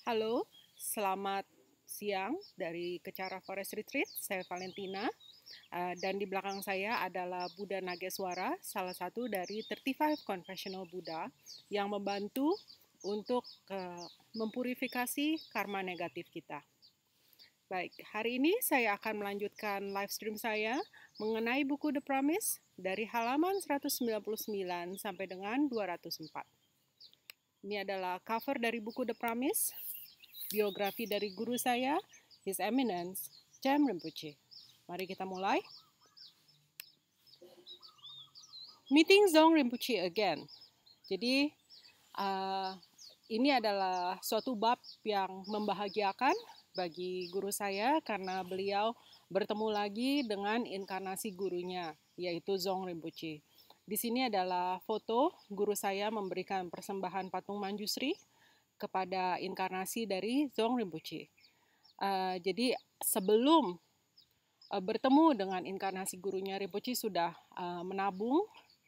Halo, selamat siang dari Kecara Forest Retreat. Saya Valentina, dan di belakang saya adalah Buddha Nageswara, salah satu dari 35 Confessional Buddha yang membantu untuk mempurifikasi karma negatif kita. Baik, hari ini saya akan melanjutkan live stream saya mengenai buku The Promise dari halaman 199 sampai dengan 204. Ini adalah cover dari buku The Promise, biografi dari guru saya, His Eminence, Chem Rinpoche. Mari kita mulai. Meeting Zong Rinpoche again. Jadi, ini adalah suatu bab yang membahagiakan bagi guru saya karena beliau bertemu lagi dengan inkarnasi gurunya, yaitu Zong Rinpoche. Di sini adalah foto guru saya memberikan persembahan patung Manjusri kepada inkarnasi dari Zong Rinpoche. Jadi sebelum bertemu dengan inkarnasi gurunya, Rinpoche sudah menabung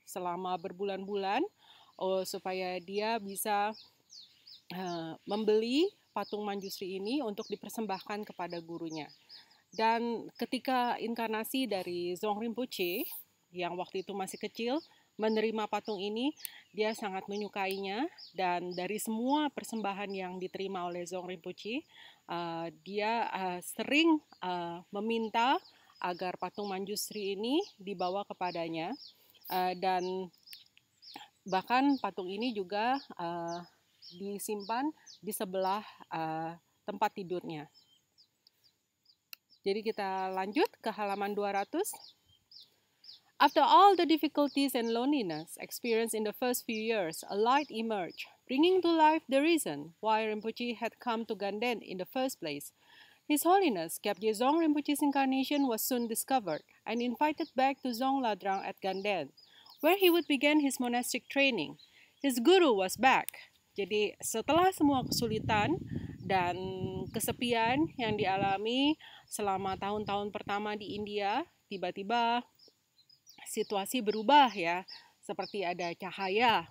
selama berbulan-bulan supaya dia bisa membeli patung Manjusri ini untuk dipersembahkan kepada gurunya. Dan ketika inkarnasi dari Zong Rinpoche yang waktu itu masih kecil menerima patung ini, dia sangat menyukainya, dan dari semua persembahan yang diterima oleh Zong Rinpoche, dia sering meminta agar patung Manjusri ini dibawa kepadanya, dan bahkan patung ini juga disimpan di sebelah tempat tidurnya. Jadi kita lanjut ke halaman 200. After all the difficulties and loneliness experienced in the first few years, a light emerged, bringing to life the reason why Rinpoche had come to Ganden in the first place. His Holiness Kyabje Zong Rinpoche's incarnation was soon discovered and invited back to Zong Ladrang at Ganden, where he would begin his monastic training. His guru was back. Jadi setelah semua kesulitan dan kesepian yang dialami selama tahun-tahun pertama di India, tiba-tiba situasi berubah ya, seperti ada cahaya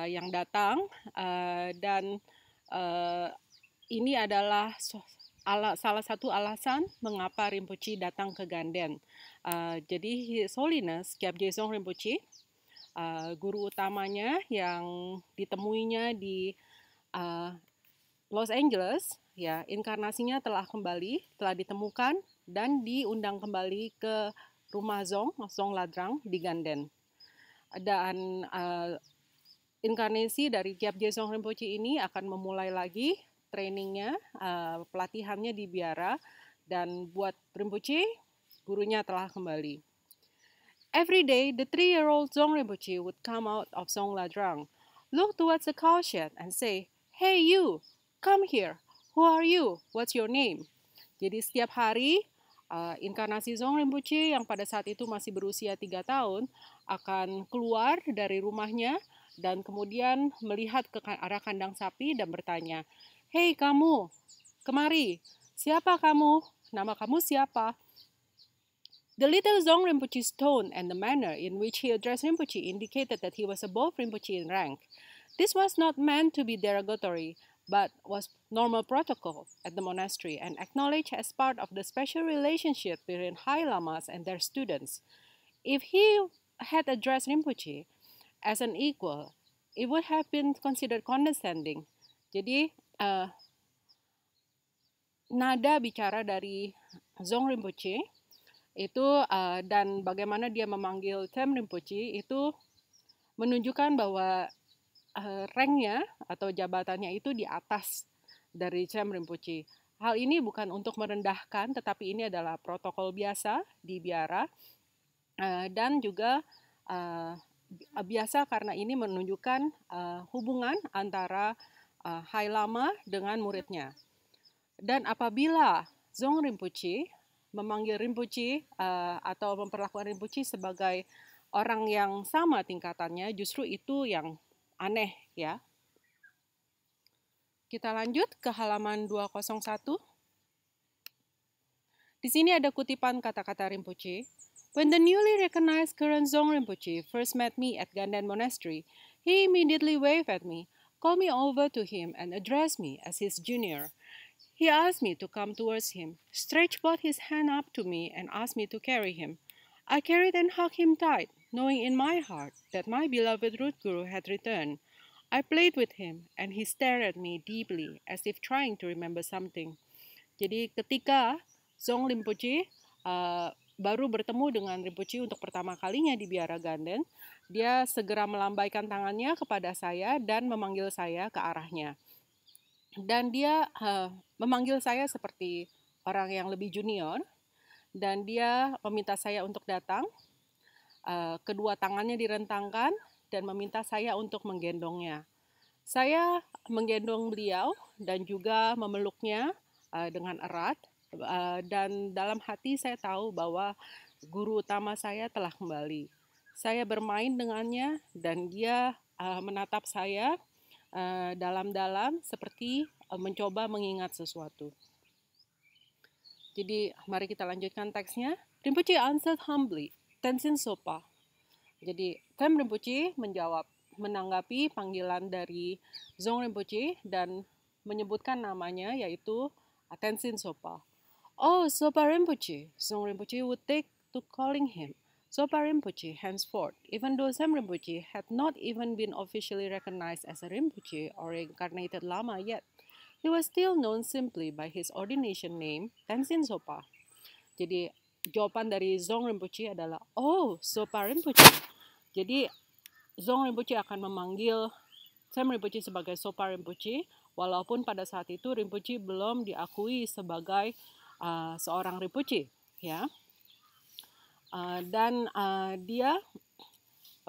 yang datang, dan ini adalah salah satu alasan mengapa Rinpoche datang ke Ganden. Jadi His Holiness Kyabje Zong Rinpoche, guru utamanya yang ditemuinya di Los Angeles, ya, inkarnasinya telah ditemukan dan diundang kembali ke rumah Zong Ladrang di Ganden. Dan inkarnasi dari Kyabje Zong Rinpoche ini akan memulai lagi trainingnya, pelatihannya di biara, dan buat Rinpoche, gurunya telah kembali. Every day, the 3-year-old Zong Rinpoche would come out of Zong Ladrang, look towards the cowshed and say, "Hey you, come here. Who are you? What's your name?" Jadi setiap hari, inkarnasi Zong Rinpoche yang pada saat itu masih berusia 3 tahun akan keluar dari rumahnya dan kemudian melihat ke arah kandang sapi dan bertanya, "Hei kamu, kemari. Siapa kamu? Nama kamu siapa?" The little Zong Rinpoche's tone and the manner in which he addressed Rinpoche indicated that he was above Rinpoche in rank. This was not meant to be derogatory, but was normal protocol at the monastery and acknowledged as part of the special relationship between high lamas and their students. If he had addressed Rinpoche as an equal, it would have been considered condescending. Jadi, nada bicara dari Zong Rinpoche itu dan bagaimana dia memanggil Chem Rinpoche itu menunjukkan bahwa ranknya atau jabatannya itu di atas dari Chem Rinpoche. Hal ini bukan untuk merendahkan, tetapi ini adalah protokol biasa di biara, dan juga biasa karena ini menunjukkan hubungan antara High Lama dengan muridnya. Dan apabila Zong Rinpoche memanggil Rinpoche atau memperlakukan Rinpoche sebagai orang yang sama tingkatannya, justru itu yang aneh ya. Kita lanjut ke halaman 201. Di sini ada kutipan kata-kata Rinpoche. When the newly recognized current Zong Rinpoche first met me at Ganden Monastery, he immediately waved at me, called me over to him and addressed me as his junior. He asked me to come towards him, stretched both his hand up to me, and asked me to carry him. I carried and hugged him tight, knowing in my heart that my beloved root guru had returned. I played with him, and he stared at me deeply, as if trying to remember something. Jadi ketika Zong Rinpoche baru bertemu dengan Rinpoche untuk pertama kalinya di Biara Ganden, dia segera melambaikan tangannya kepada saya dan memanggil saya ke arahnya. Dan dia memanggil saya seperti orang yang lebih junior, dan dia meminta saya untuk datang. Kedua tangannya direntangkan dan meminta saya untuk menggendongnya. Saya menggendong beliau dan juga memeluknya dengan erat, dan dalam hati saya tahu bahwa guru utama saya telah kembali. Saya bermain dengannya dan dia menatap saya dalam-dalam seperti mencoba mengingat sesuatu. Jadi mari kita lanjutkan teksnya. Rinpoche answered humbly, Tenzin Sopa. Jadi Tem Rinpoche menanggapi panggilan dari Zong Rinpoche dan menyebutkan namanya, yaitu Tenzin Sopa. Oh, Sopa Rinpoche, Zong Rinpoche would take to calling him Sopa Rinpoche henceforth, even though Sem Rinpoche had not even been officially recognized as a Rinpoche or reincarnated Lama yet. He was still known simply by his ordination name, Tenzin Sopa. Jadi jawaban dari Zong Rinpoche adalah, oh, Sopa Rinpoche. Jadi Zong Rinpoche akan memanggil Sem Rinpoche sebagai Sopa Rinpoche, walaupun pada saat itu Rinpoche belum diakui sebagai seorang Rinpoche, ya. Dan dia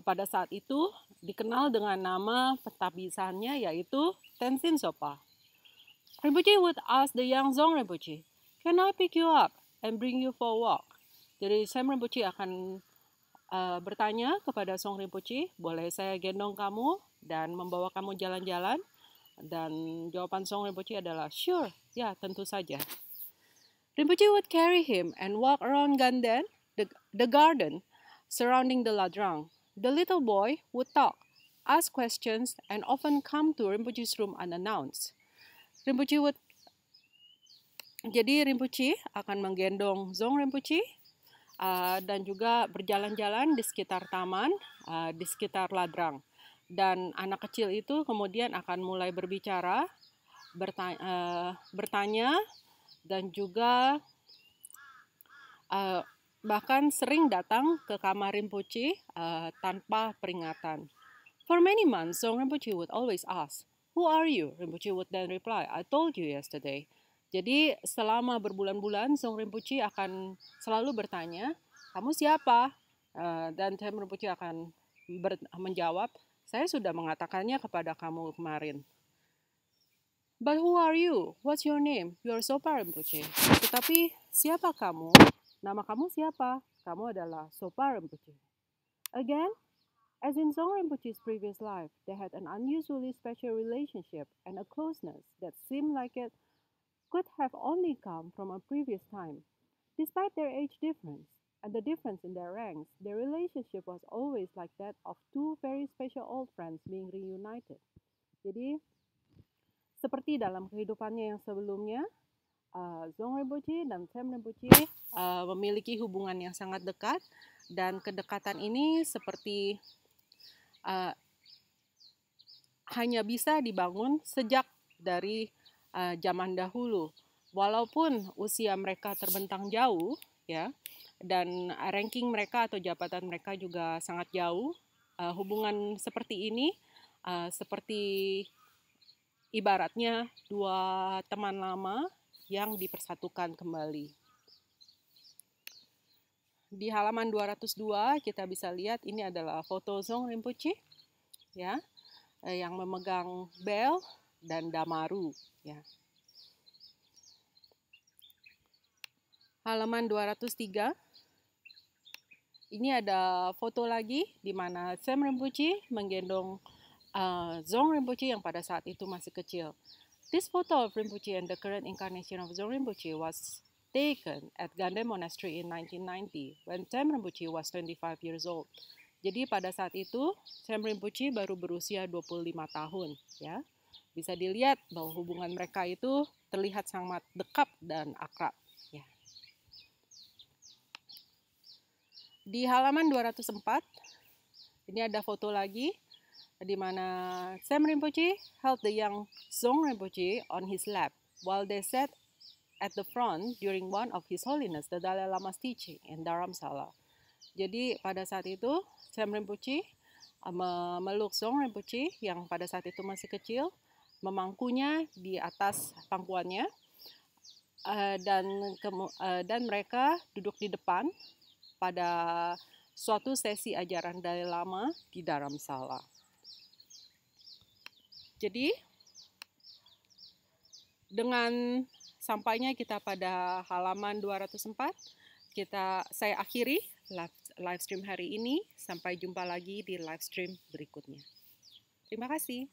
pada saat itu dikenal dengan nama pentabisannya, yaitu Tenzin Sopa. Rinpoche would ask the young Zong Rinpoche, "Can I pick you up and bring you for a walk?" Jadi Sem Rinpoche akan bertanya kepada Zong Rinpoche, boleh saya gendong kamu dan membawa kamu jalan-jalan? Dan jawaban Zong Rinpoche adalah, sure, ya, tentu saja. Rinpoche would carry him and walk around Ganden, the garden surrounding the Ladrang. The little boy would talk, ask questions, and often come to Rinpoche's room unannounced. Jadi Rinpoche akan menggendong Zong Rinpoche dan juga berjalan-jalan di sekitar taman, di sekitar Ladrang. Dan anak kecil itu kemudian akan mulai berbicara, bertanya, dan juga bahkan sering datang ke kamar Rinpoche tanpa peringatan. For many months, Zong Rinpoche would always ask, "Who are you?" Rinpoche would then reply, "I told you yesterday." Jadi selama berbulan-bulan, Zong Rinpoche akan selalu bertanya, "Kamu siapa?" Dan Tem Rinpoche akan menjawab, "Saya sudah mengatakannya kepada kamu kemarin." But who are you? What's your name? You are Sopa Rinpoche. Tetapi siapa kamu? Nama kamu siapa? Kamu adalah Sopa Rinpoche. Again, as in Zong Rinpoche's previous life, they had an unusually special relationship and a closeness that seemed like it could have only come from a previous time. Despite their age difference and the difference in their ranks, their relationship was always like that of two very special old friends being reunited. Jadi, seperti dalam kehidupannya yang sebelumnya, Zong Rinpoche dan Sem Rinpoche memiliki hubungan yang sangat dekat, dan kedekatan ini seperti hanya bisa dibangun sejak dari zaman dahulu. Walaupun usia mereka terbentang jauh, ya, dan ranking mereka atau jabatan mereka juga sangat jauh, hubungan seperti ini seperti ibaratnya dua teman lama yang dipersatukan kembali. Di halaman 202 kita bisa lihat ini adalah foto Zong Rinpoche, ya, yang memegang bel dan damaru, ya. Halaman 203. Ini ada foto lagi di mana Sem Rinpoche menggendong Zong Rinpoche yang pada saat itu masih kecil. This photo of Rinpoche and the current incarnation of Zong Rinpoche was taken at Ganden Monastery in 1990 when Sem Rinpoche was 25 years old. Jadi pada saat itu Sem Rinpoche baru berusia 25 tahun ya. Bisa dilihat bahwa hubungan mereka itu terlihat sangat dekat dan akrab ya. Di halaman 204 ini ada foto lagi di mana Sem Rinpoche held the young Dzong Rinpoche on his lap while they sat at the front during one of His Holiness the Dalai Lama's teaching in Dharamsala. Jadi pada saat itu Sem Rinpoche memeluk Dzong Rinpoche yang pada saat itu masih kecil, memangkunya di atas pangkuannya, dan mereka duduk di depan pada suatu sesi ajaran Dalai Lama di Dharamsala. Jadi dengan sampainya kita pada halaman 204, saya akhiri live stream hari ini. Sampai jumpa lagi di live stream berikutnya. Terima kasih.